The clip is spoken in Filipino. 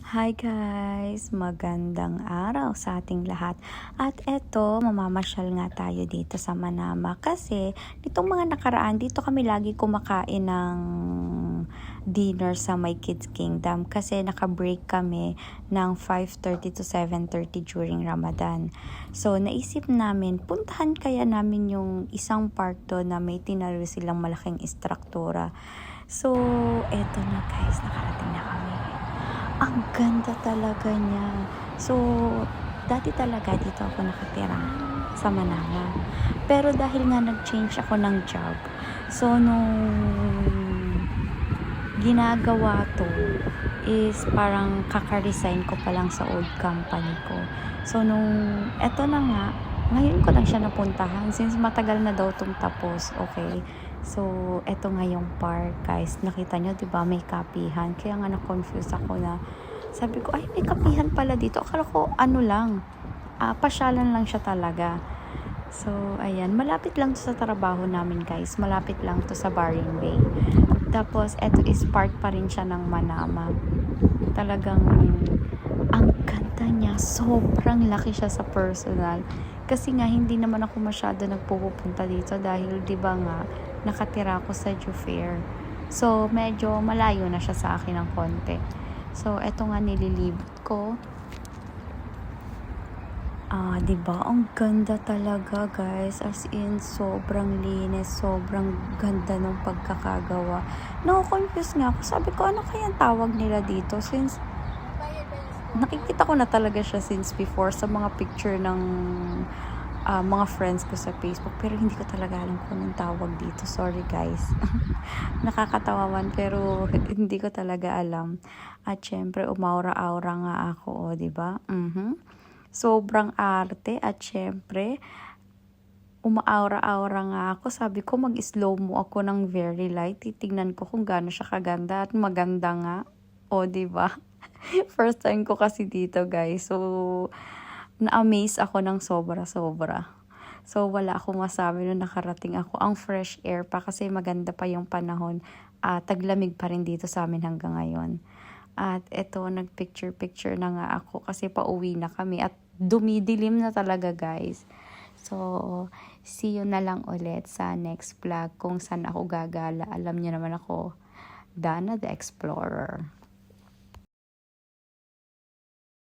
Hi guys! Magandang araw sa ating lahat. At eto, mamamasyal nga tayo dito sa Manama kasi nitong mga nakaraan dito kami lagi kumakain ng dinner sa My Kids Kingdom kasi naka-break kami ng 5:30 to 7:30 during Ramadan. So naisip namin, puntahan kaya namin yung isang park doon na may tinayo silang malaking istruktura. So eto na guys, nakarating na kami. Ang ganda talaga niya. So, dati talaga dito ako nakatira sa Manama. Pero dahil nga nag-change ako ng job, so nung ginagawa to is parang kaka-resign ko pa lang sa old company ko. So eto na nga, ngayon ko lang siya napuntahan since matagal na daw tong tapos, okay? So, eto nga yung park, guys. Nakita nyo, di ba may kapihan. Kaya nga na-confuse ako na, sabi ko, ay, may kapihan pala dito. Akala ko, ano lang, pasyalan lang siya talaga. So, ayan. Malapit lang to sa trabaho namin, guys. Malapit lang to sa Baring Bay. Tapos, eto is part pa rin siya ng Manama. Talagang, ang ganda niya. Sobrang laki siya sa personal. Kasi nga, hindi naman ako masyado nagpupunta dito dahil, di ba nga, nakatira ako sa Jufair. So, medyo malayo na siya sa akin ng konti. So, eto nga nililibot ko. Di ba? Ang ganda talaga, guys. As in, sobrang linis, sobrang ganda ng pagkakagawa. No-confuse nga ako. Sabi ko, ano kaya tawag nila dito? Since nakikita ko na talaga siya since before sa mga picture ng mga friends ko sa Facebook, pero hindi ko talaga alam kung anong tawag dito. Sorry guys. Nakakatawa man pero hindi ko talaga alam. At syempre umaura-aura nga ako, di ba? Sobrang arte at syempre umaaura-aura nga ako. Sabi ko mag-slow mo ako ng very light. Titignan ko kung gaano siya kaganda at maganda nga. O, di ba? First time ko kasi dito, guys. So, na-amaze ako ng sobra-sobra. So, wala akong masabi nung nakarating ako. Ang fresh air pa kasi maganda pa yung panahon. Taglamig pa rin dito sa amin hanggang ngayon. At eto, nagpicture-picture na nga ako kasi pauwi na kami. At dumidilim na talaga, guys. So, see you na lang ulit sa next vlog kung saan ako gagala. Alam niyo naman ako, Dana the Explorer.